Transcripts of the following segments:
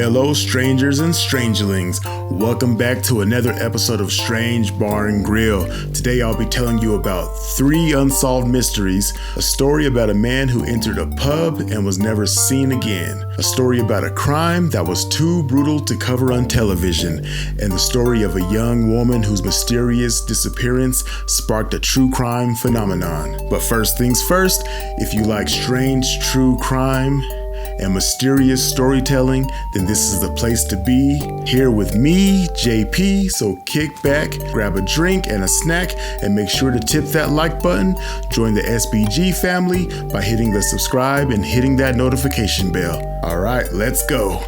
Hello, strangers and strangelings. Welcome back to another episode of Strange Bar and Grill. Today I'll be telling you about 3 unsolved mysteries, a story about a man who entered a pub and was never seen again, a story about a crime that was too brutal to cover on television, and the story of a young woman whose mysterious disappearance sparked a true crime phenomenon. But first things first, if you like strange true crime and mysterious storytelling, then this is the place to be. Here with me, JP, so kick back, grab a drink and a snack, and make sure to tip that like button. Join the SBG family by hitting the subscribe and hitting that notification bell. All right, let's go.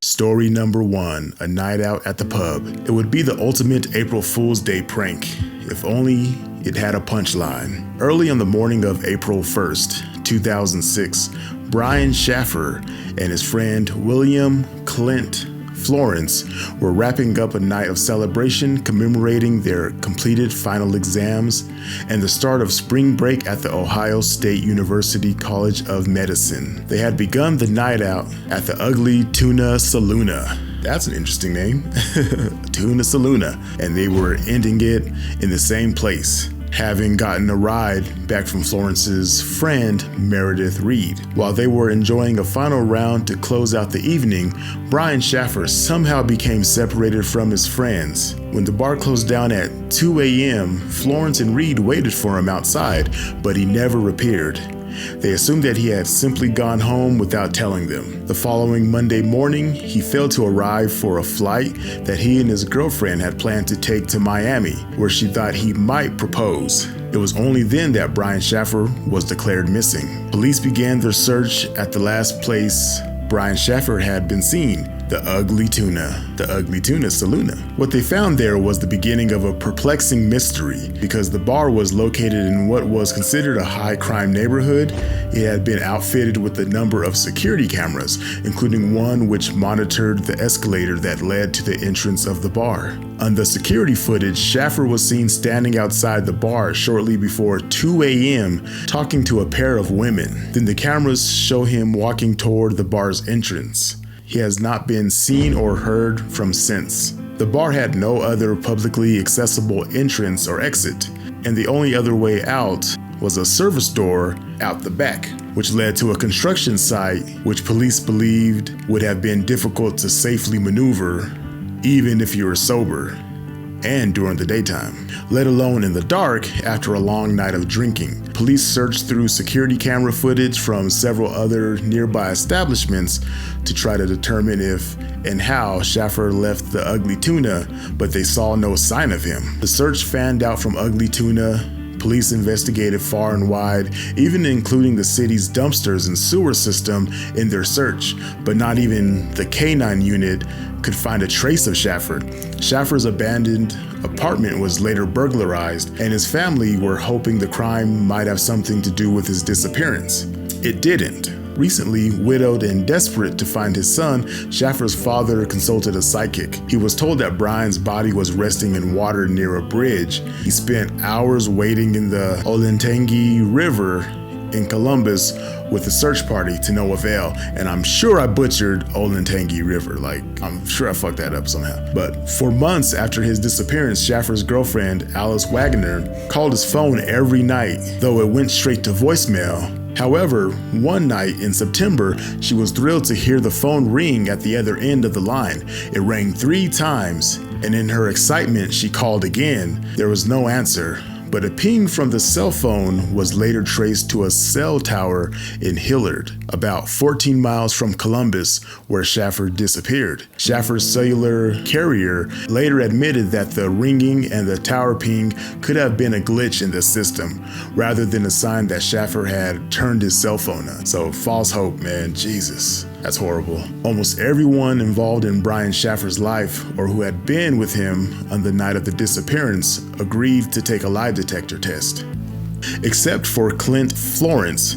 Story number 1, a night out at the pub. It would be the ultimate April Fool's Day prank, if only it had a punchline. Early on the morning of April 1st, 2006, Brian Shaffer and his friend William Clint Florence were wrapping up a night of celebration commemorating their completed final exams and the start of spring break at the Ohio State University College of Medicine. They had begun the night out at the Ugly Tuna Saloona. That's an interesting name, Tuna Saloona, and they were ending it in the same place, having gotten a ride back from Florence's friend Meredith Reed. While they were enjoying a final round to close out the evening, Brian Shaffer somehow became separated from his friends. When the bar closed down at 2 a.m., Florence and Reed waited for him outside, but he never appeared. They assumed that he had simply gone home without telling them. The following Monday morning, he failed to arrive for a flight that he and his girlfriend had planned to take to Miami, where she thought he might propose. It was only then that Brian Shaffer was declared missing. Police began their search at the last place Brian Shaffer had been seen, the Ugly Tuna Saloona. What they found there was the beginning of a perplexing mystery. Because the bar was located in what was considered a high crime neighborhood, it had been outfitted with a number of security cameras, including one which monitored the escalator that led to the entrance of the bar. On the security footage, Shaffer was seen standing outside the bar shortly before 2 a.m. talking to a pair of women. Then the cameras show him walking toward the bar's entrance. He has not been seen or heard from since. The bar had no other publicly accessible entrance or exit, and the only other way out was a service door out the back, which led to a construction site which police believed would have been difficult to safely maneuver even if you were sober and during the daytime, let alone in the dark after a long night of drinking. Police searched through security camera footage from several other nearby establishments to try to determine if and how Shaffer left the Ugly Tuna, but they saw no sign of him. The search fanned out from Ugly Tuna. Police investigated far and wide, even including the city's dumpsters and sewer system in their search, but not even the K9 unit could find a trace of Shaffer. Shaffer's abandoned apartment was later burglarized, and his family were hoping the crime might have something to do with his disappearance. It didn't. Recently, widowed and desperate to find his son, Shaffer's father consulted a psychic. He was told that Brian's body was resting in water near a bridge. He spent hours wading in the Olentangy River in Columbus with a search party to no avail, and I'm sure I butchered Olentangy River, I'm sure I fucked that up somehow. But for months after his disappearance, Shaffer's girlfriend, Alice Wagner, called his phone every night, though it went straight to voicemail. However, one night in September, she was thrilled to hear the phone ring at the other end of the line. It rang 3 times, and in her excitement, she called again. There was no answer, but a ping from the cell phone was later traced to a cell tower in Hillard, about 14 miles from Columbus, where Shaffer disappeared. Shaffer's cellular carrier later admitted that the ringing and the tower ping could have been a glitch in the system, rather than a sign that Shaffer had turned his cell phone on. So false hope, man, Jesus. That's horrible. Almost everyone involved in Brian Shaffer's life or who had been with him on the night of the disappearance agreed to take a lie detector test. Except for Clint Florence.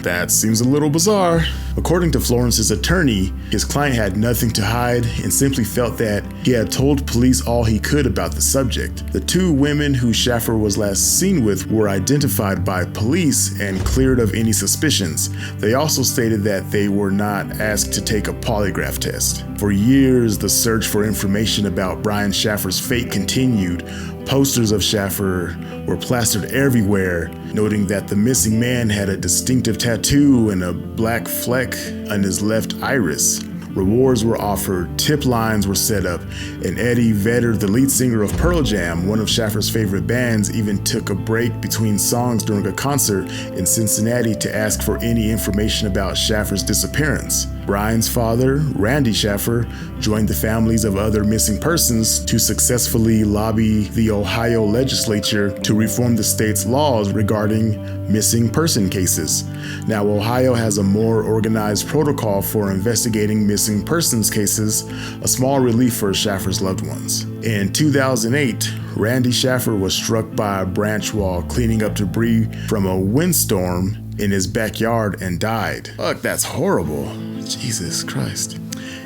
That seems a little bizarre. According to Florence's attorney, his client had nothing to hide and simply felt that he had told police all he could about the subject. The two women who Shaffer was last seen with were identified by police and cleared of any suspicions. They also stated that they were not asked to take a polygraph test. For years, the search for information about Brian Shaffer's fate continued. Posters of Shaffer were plastered everywhere, noting that the missing man had a distinctive tattoo and a black fleck on his left iris. Rewards were offered, tip lines were set up, and Eddie Vedder, the lead singer of Pearl Jam, one of Shaffer's favorite bands, even took a break between songs during a concert in Cincinnati to ask for any information about Shaffer's disappearance. Brian's father, Randy Shaffer, joined the families of other missing persons to successfully lobby the Ohio legislature to reform the state's laws regarding missing person cases. Now, Ohio has a more organized protocol for investigating missing persons cases, a small relief for Shaffer's loved ones. In 2008, Randy Shaffer was struck by a branch while cleaning up debris from a windstorm in his backyard and died. Fuck, that's horrible. Jesus Christ.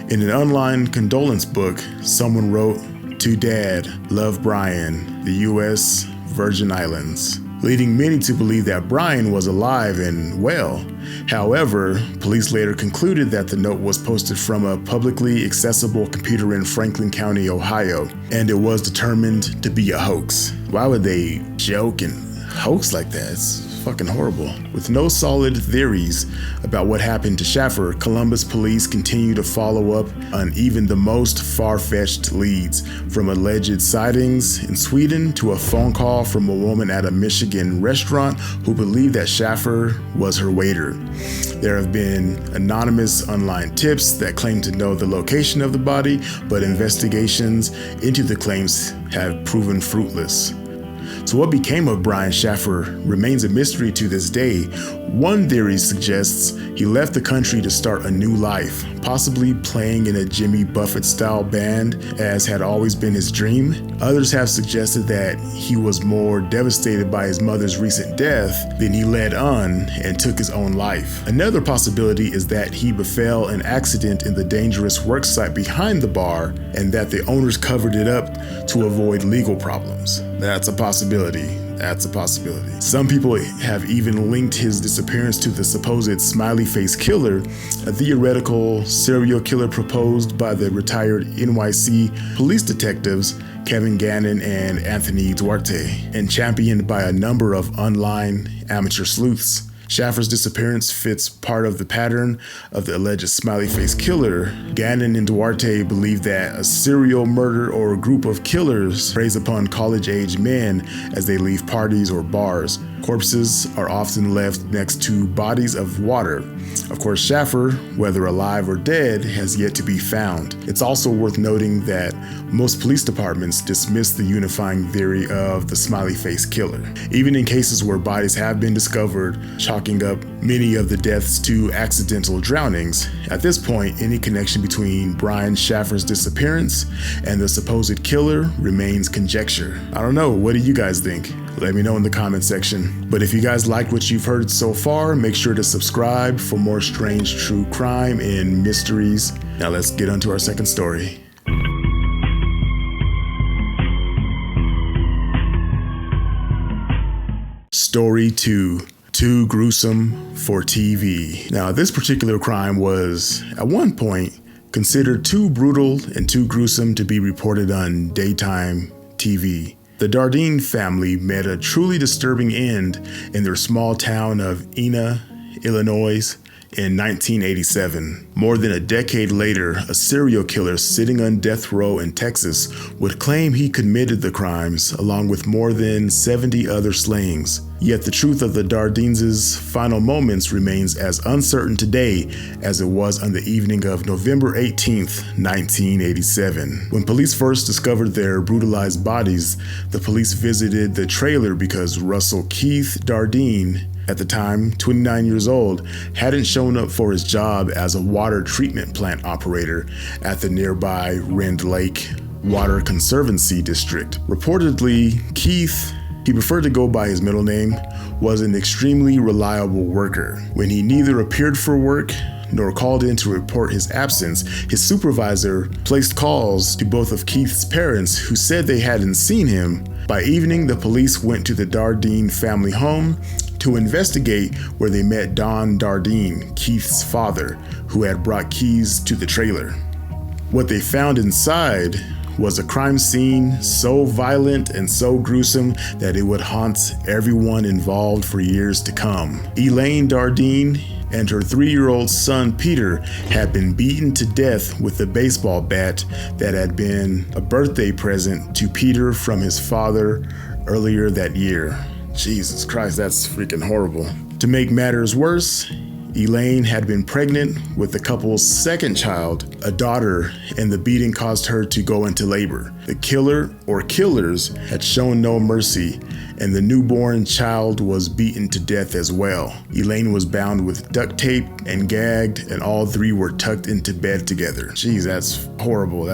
In an online condolence book, someone wrote, "To Dad, love Brian, the U.S. Virgin Islands," leading many to believe that Brian was alive and well. However, police later concluded that the note was posted from a publicly accessible computer in Franklin County, Ohio, and it was determined to be a hoax. Why would they joke and hoax like that? It's fucking horrible. With no solid theories about what happened to Shaffer, Columbus police continue to follow up on even the most far-fetched leads, from alleged sightings in Sweden to a phone call from a woman at a Michigan restaurant who believed that Shaffer was her waiter. There have been anonymous online tips that claim to know the location of the body, but investigations into the claims have proven fruitless. So what became of Brian Shaffer remains a mystery to this day. One theory suggests he left the country to start a new life, possibly playing in a Jimmy Buffett-style band, as had always been his dream. Others have suggested that he was more devastated by his mother's recent death than he led on and took his own life. Another possibility is that he befell an accident in the dangerous worksite behind the bar and that the owners covered it up to avoid legal problems. That's a possibility. That's a possibility. Some people have even linked his disappearance to the supposed smiley face killer, a theoretical serial killer proposed by the retired NYC police detectives Kevin Gannon and Anthony Duarte, and championed by a number of online amateur sleuths. Shaffer's disappearance fits part of the pattern of the alleged smiley face killer. Gannon and Duarte believe that a serial murder or a group of killers preys upon college-age men as they leave parties or bars. Corpses are often left next to bodies of water. Of course, Shaffer, whether alive or dead, has yet to be found. It's also worth noting that most police departments dismiss the unifying theory of the smiley face killer. Even in cases where bodies have been discovered, chalking up many of the deaths to accidental drownings, at this point, any connection between Brian Shaffer's disappearance and the supposed killer remains conjecture. I don't know, what do you guys think? Let me know in the comment section. But if you guys liked what you've heard so far, make sure to subscribe for more strange true crime and mysteries. Now let's get on to our second story. Story 2. Too gruesome for TV. Now, this particular crime was, at one point, considered too brutal and too gruesome to be reported on daytime TV. The Dardeen family met a truly disturbing end in their small town of Ena, Illinois, in 1987. More than a decade later, a serial killer sitting on death row in Texas would claim he committed the crimes, along with more than 70 other slayings. Yet the truth of the Dardeens' final moments remains as uncertain today as it was on the evening of November 18th, 1987. When police first discovered their brutalized bodies, the police visited the trailer because Russell Keith Dardeen, at the time 29 years old, hadn't shown up for his job as a water treatment plant operator at the nearby Rend Lake Water Conservancy District. Reportedly, Keith, he preferred to go by his middle name, was an extremely reliable worker. When he neither appeared for work nor called in to report his absence, his supervisor placed calls to both of Keith's parents, who said they hadn't seen him. By evening, the police went to the Dardeen family home to investigate, where they met Don Dardeen, Keith's father, who had brought keys to the trailer. What they found inside was a crime scene so violent and so gruesome that it would haunt everyone involved for years to come. Elaine Dardeen and her 3-year-old son Peter had been beaten to death with a baseball bat that had been a birthday present to Peter from his father earlier that year. Jesus Christ, that's freaking horrible. To make matters worse, Elaine had been pregnant with the couple's second child, a daughter, and the beating caused her to go into labor. The killer or killers had shown no mercy, and the newborn child was beaten to death as well. Elaine was bound with duct tape and gagged, and all three were tucked into bed together. Jeez, that's horrible.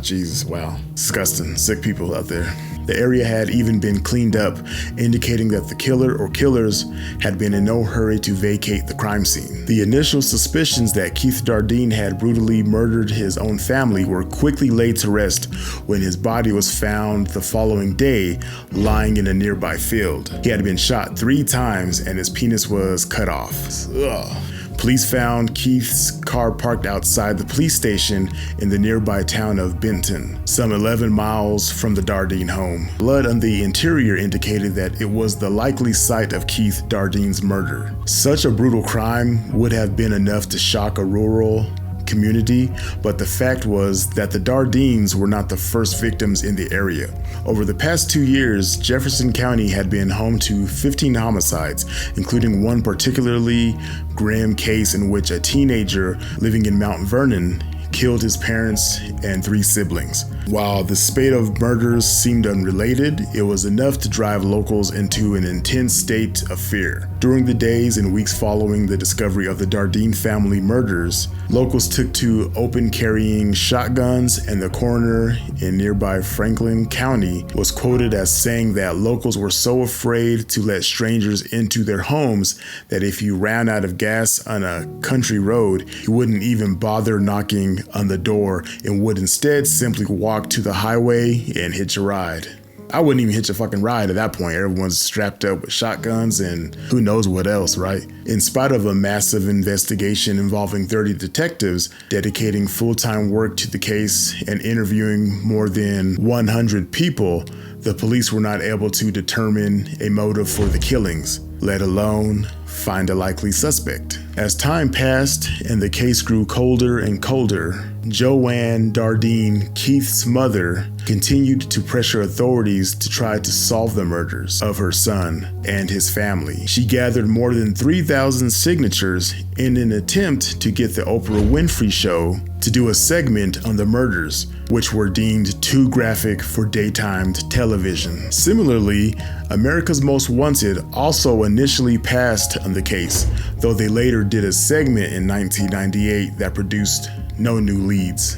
Jesus, wow. Disgusting. Sick people out there. The area had even been cleaned up, indicating that the killer or killers had been in no hurry to vacate the crime scene. The initial suspicions that Keith Dardeen had brutally murdered his own family were quickly laid to rest when his body was found the following day lying in a nearby field. He had been shot 3 times and his penis was cut off. Ugh. Police found Keith's car parked outside the police station in the nearby town of Benton, some 11 miles from the Dardeen home. Blood on the interior indicated that it was the likely site of Keith Dardeen's murder. Such a brutal crime would have been enough to shock a rural community, but the fact was that the Dardeens were not the first victims in the area. Over the past 2 years, Jefferson County had been home to 15 homicides, including one particularly grim case in which a teenager living in Mount Vernon killed his parents and 3 siblings. While the spate of murders seemed unrelated, it was enough to drive locals into an intense state of fear. During the days and weeks following the discovery of the Dardeen family murders, locals took to open carrying shotguns, and the coroner in nearby Franklin County was quoted as saying that locals were so afraid to let strangers into their homes that if you ran out of gas on a country road, you wouldn't even bother knocking on the door and would instead simply walk to the highway and hitch a ride. I wouldn't even hitch a fucking ride at that point. Everyone's strapped up with shotguns and who knows what else, right? In spite of a massive investigation involving 30 detectives dedicating full-time work to the case and interviewing more than 100 people, the police were not able to determine a motive for the killings, let alone find a likely suspect. As time passed and the case grew colder and colder, Joanne Dardeen, Keith's mother, continued to pressure authorities to try to solve the murders of her son and his family. She gathered more than 3,000 signatures in an attempt to get the Oprah Winfrey Show to do a segment on the murders, which were deemed too graphic for daytime television. Similarly, America's Most Wanted also initially passed on the case, though they later did a segment in 1998 that produced no new leads.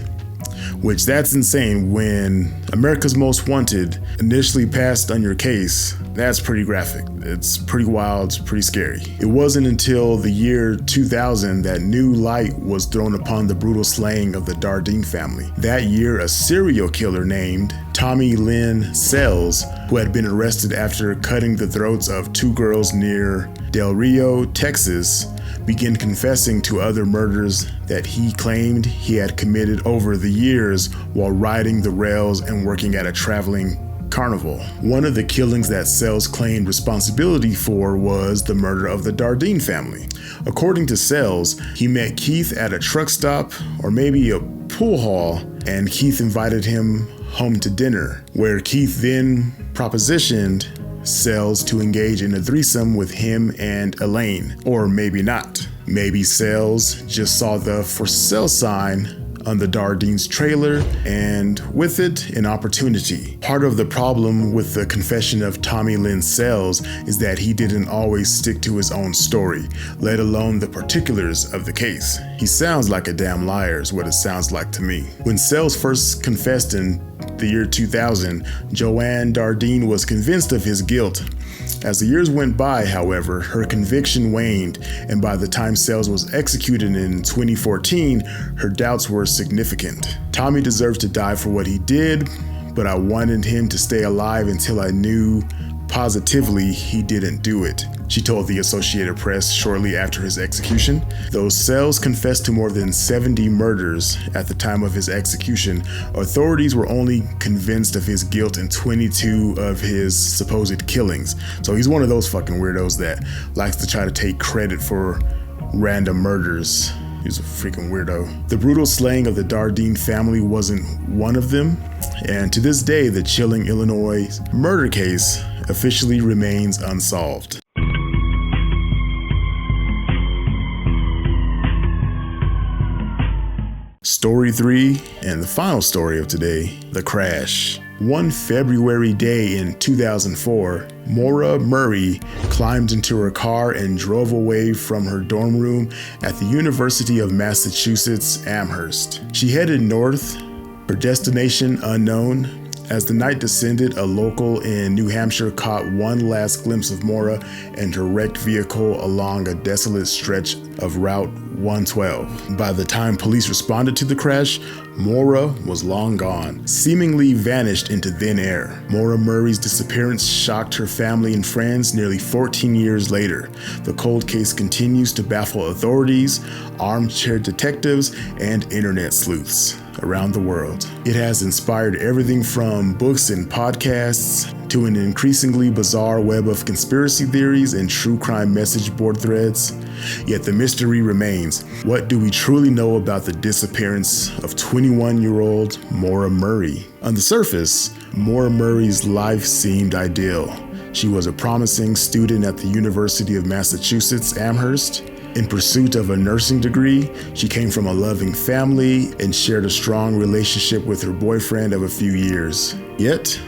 Which, that's insane. When America's Most Wanted initially passed on your case, that's pretty graphic. It's pretty wild, it's pretty scary. It wasn't until the year 2000 that new light was thrown upon the brutal slaying of the Dardeen family. That year, a serial killer named Tommy Lynn Sells, who had been arrested after cutting the throats of 2 girls near Del Rio, Texas, began confessing to other murders that he claimed he had committed over the years while riding the rails and working at a traveling carnival. One of the killings that Sells claimed responsibility for was the murder of the Dardeen family. According to Sells, he met Keith at a truck stop or maybe a pool hall, and Keith invited him home to dinner, where Keith then propositioned Sells to engage in a threesome with him and Elaine. Or maybe not. Maybe Sells just saw the for sale sign on the Dardeen's trailer, and with it, an opportunity. Part of the problem with the confession of Tommy Lynn Sells is that he didn't always stick to his own story, let alone the particulars of the case. He sounds like a damn liar is what it sounds like to me. When Sells first confessed in the year 2000, Joanne Dardeen was convinced of his guilt As the years went by, however, her conviction waned, and by the time Sells was executed in 2014, her doubts were significant. Tommy deserved to die for what he did, but I wanted him to stay alive until I knew positively he didn't do it, she told the Associated Press shortly after his execution. Though Sells confessed to more than 70 murders at the time of his execution, authorities were only convinced of his guilt in 22 of his supposed killings. So he's one of those fucking weirdos that likes to try to take credit for random murders. He's a freaking weirdo. The brutal slaying of the Dardeen family wasn't one of them, and to this day, the chilling Illinois murder case officially remains unsolved. Story 3, and the final story of today, the crash. One February day in 2004, Maura Murray climbed into her car and drove away from her dorm room at the University of Massachusetts, Amherst. She headed north, her destination unknown. As the night descended, a local in New Hampshire caught one last glimpse of Maura and her wrecked vehicle along a desolate stretch of Route 112. By the time police responded to the crash, Maura was long gone, seemingly vanished into thin air. Maura Murray's disappearance shocked her family and friends nearly 14 years later. The cold case continues to baffle authorities, armchair detectives, and internet sleuths around the world. It has inspired everything from books and podcasts to an increasingly bizarre web of conspiracy theories and true crime message board threads. Yet the mystery remains. What do we truly know about the disappearance of 21-year-old Maura Murray? On the surface, Maura Murray's life seemed ideal. She was a promising student at the University of Massachusetts, Amherst. In pursuit of a nursing degree, she came from a loving family and shared a strong relationship with her boyfriend of a few years. Yet,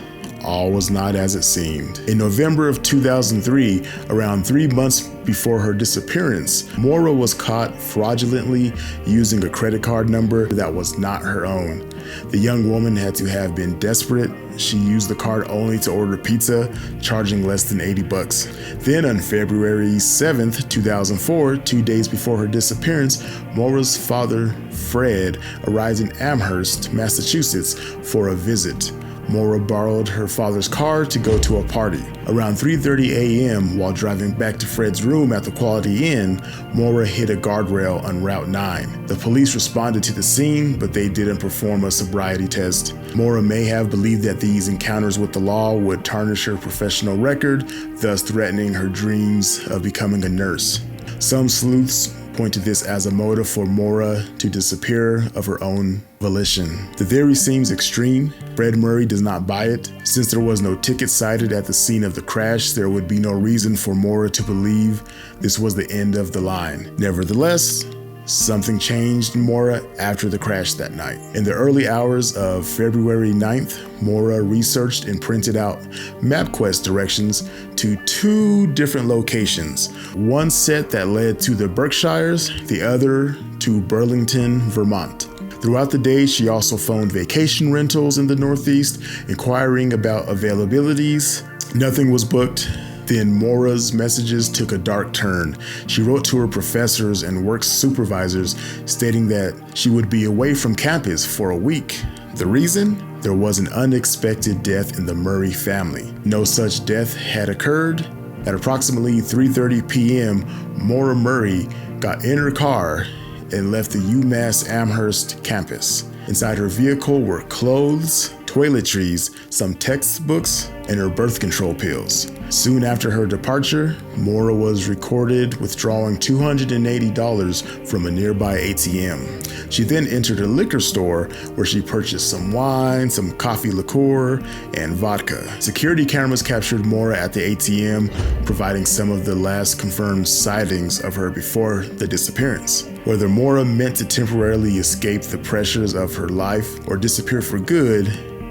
all was not as it seemed. In November of 2003, around 3 months before her disappearance, Maura was caught fraudulently using a credit card number that was not her own. The young woman had to have been desperate. She used the card only to order pizza, charging less than $80. Then on February 7th, 2004, 2 days before her disappearance, Maura's father, Fred, arrived in Amherst, Massachusetts for a visit. Maura borrowed her father's car to go to a party. Around 3:30 a.m., while driving back to Fred's room at the Quality Inn, Maura hit a guardrail on Route 9. The police responded to the scene, but they didn't perform a sobriety test. Maura may have believed that these encounters with the law would tarnish her professional record, thus threatening her dreams of becoming a nurse. Some sleuths point to this as a motive for Maura to disappear of her own volition. The theory seems extreme. Fred Murray does not buy it. Since there was no ticket cited at the scene of the crash, there would be no reason for Maura to believe this was the end of the line. Nevertheless, something changed in Maura after the crash that night. In the early hours of February 9th, Maura researched and printed out MapQuest directions to 2 different locations. One set that led to the Berkshires, the other to Burlington, Vermont. Throughout the day, she also phoned vacation rentals in the Northeast, inquiring about availabilities. Nothing was booked. Then Maura's messages took a dark turn. She wrote to her professors and work supervisors stating that she would be away from campus for a week. The reason? There was an unexpected death in the Murray family. No such death had occurred. At approximately 3:30 p.m., Maura Murray got in her car and left the UMass Amherst campus. Inside her vehicle were clothes, toiletries, some textbooks, and her birth control pills. Soon after her departure, Maura was recorded withdrawing $280 from a nearby ATM. She then entered a liquor store where she purchased some wine, some coffee liqueur, and vodka. Security cameras captured Maura at the ATM, providing some of the last confirmed sightings of her before the disappearance. Whether Maura meant to temporarily escape the pressures of her life or disappear for good,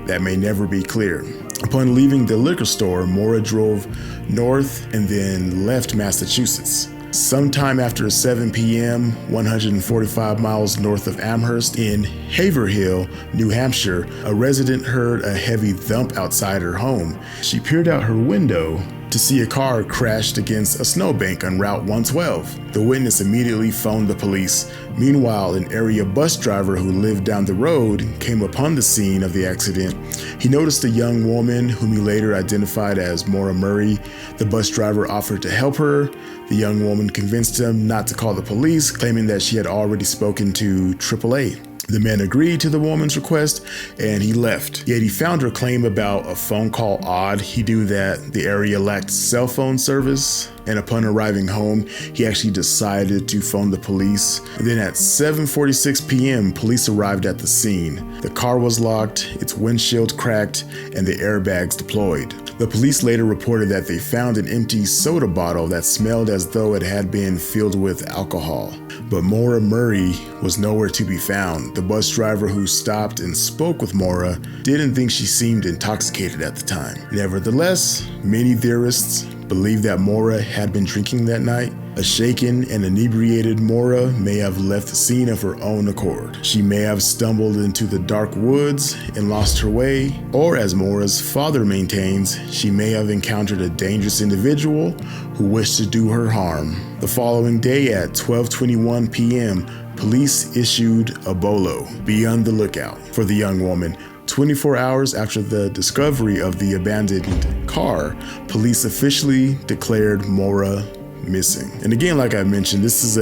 that may never be clear. Upon leaving the liquor store, Maura drove north and then left Massachusetts. Sometime after 7 p.m., 145 miles north of Amherst in Haverhill, New Hampshire, a resident heard a heavy thump outside her home. She peered out her window to see a car crashed against a snowbank on Route 112. The witness immediately phoned the police. Meanwhile, an area bus driver who lived down the road came upon the scene of the accident. He noticed a young woman whom he later identified as Maura Murray. The bus driver offered to help her. The young woman convinced him not to call the police, claiming that she had already spoken to AAA. The man agreed to the woman's request and he left. Yet he found her claim about a phone call odd. He knew that the area lacked cell phone service, and upon arriving home, he actually decided to phone the police. And then at 7:46 p.m., police arrived at the scene. The car was locked, its windshield cracked, and the airbags deployed. The police later reported that they found an empty soda bottle that smelled as though it had been filled with alcohol. But Maura Murray was nowhere to be found. The bus driver who stopped and spoke with Maura didn't think she seemed intoxicated at the time. Nevertheless, many theorists believe that Maura had been drinking that night. A shaken and inebriated Maura may have left the scene of her own accord. She may have stumbled into the dark woods and lost her way, or as Maura's father maintains, she may have encountered a dangerous individual who wished to do her harm. The following day at 12:21 p.m., police issued a bolo, "Be on the lookout," for the young woman. 24 hours after the discovery of the abandoned car, police officially declared Maura missing. And again, like I mentioned, this is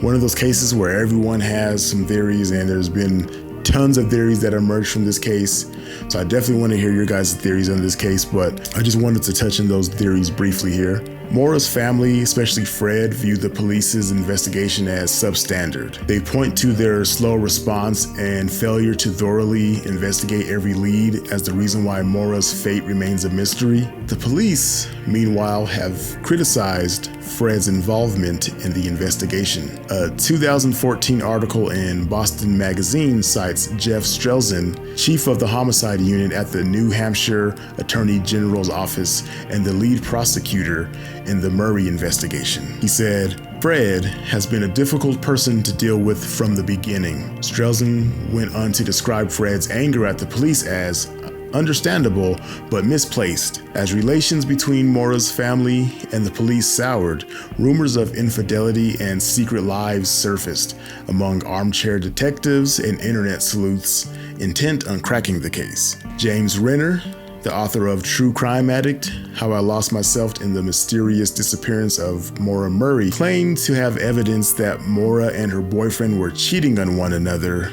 one of those cases where everyone has some theories, and there's been tons of theories that emerged from this case. So I definitely want to hear your guys' theories on this case, but I just wanted to touch on those theories briefly here. Maura's family, especially Fred, viewed the police's investigation as substandard. They point to their slow response and failure to thoroughly investigate every lead as the reason why Maura's fate remains a mystery. The police, meanwhile, have criticized Fred's involvement in the investigation. A 2014 article in Boston Magazine cites Jeff Strelzin, chief of the homicide unit at the New Hampshire Attorney General's office and the lead prosecutor in the Murray investigation. He said, "Fred has been a difficult person to deal with from the beginning." Strelzin went on to describe Fred's anger at the police as understandable but misplaced. As relations between Maura's family and the police soured, rumors of infidelity and secret lives surfaced among armchair detectives and internet sleuths intent on cracking the case. James Renner, the author of True Crime Addict: How I Lost Myself in the Mysterious Disappearance of Maura Murray, claimed to have evidence that Maura and her boyfriend were cheating on one another.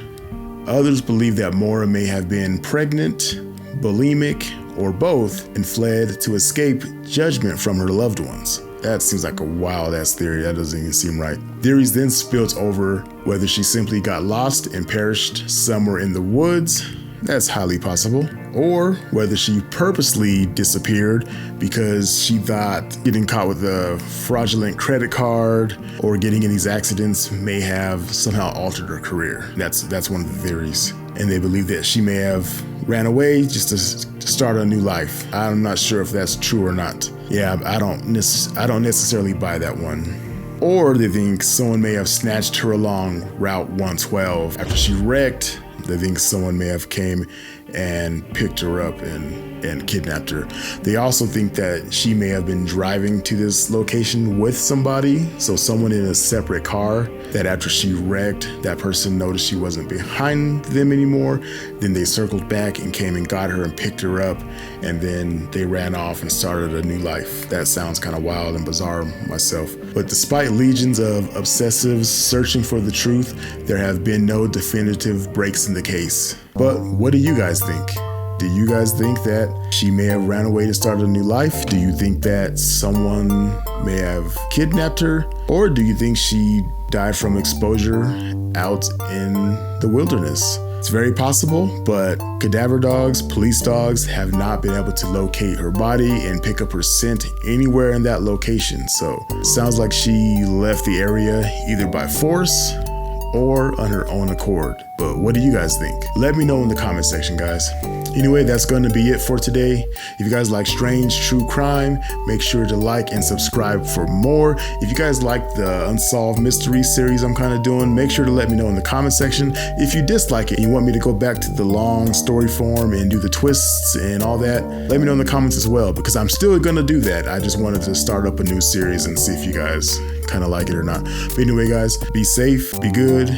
Others believe that Maura may have been pregnant, bulimic, or both, and fled to escape judgment from her loved ones. That seems like a wild-ass theory. That doesn't even seem right. Theories then spilled over whether she simply got lost and perished somewhere in the woods. That's highly possible. Or whether she purposely disappeared because she thought getting caught with a fraudulent credit card or getting in these accidents may have somehow altered her career. That's one of the theories. And they believe that she may have ran away just to start a new life. I'm not sure if that's true or not. Yeah, I don't necessarily buy that one. Or they think someone may have snatched her along Route 112 after she wrecked. They think someone may have came and picked her up and kidnapped her. They also think that she may have been driving to this location with somebody, so someone in a separate car, that after she wrecked, that person noticed she wasn't behind them anymore. Then they circled back and came and got her and picked her up, and then they ran off and started a new life. That sounds kind of wild and bizarre myself. But despite legions of obsessives searching for the truth, there have been no definitive breaks in the case. But what do you guys think? Do you guys think that she may have ran away to start a new life? Do you think that someone may have kidnapped her? Or do you think she died from exposure out in the wilderness? It's very possible, but cadaver dogs, police dogs have not been able to locate her body and pick up her scent anywhere in that location. So it sounds like she left the area either by force or on her own accord. But what do you guys think? Let me know in the comment section, guys. Anyway, that's going to be it for today. If you guys like strange true crime, make sure to like and subscribe for more. If you guys like the Unsolved Mystery series I'm kind of doing, make sure to let me know in the comment section. If you dislike it and you want me to go back to the long story form and do the twists and all that, let me know in the comments as well, because I'm still going to do that. I just wanted to start up a new series and see if you guys kind of like it or not. But anyway, guys, be safe, be good,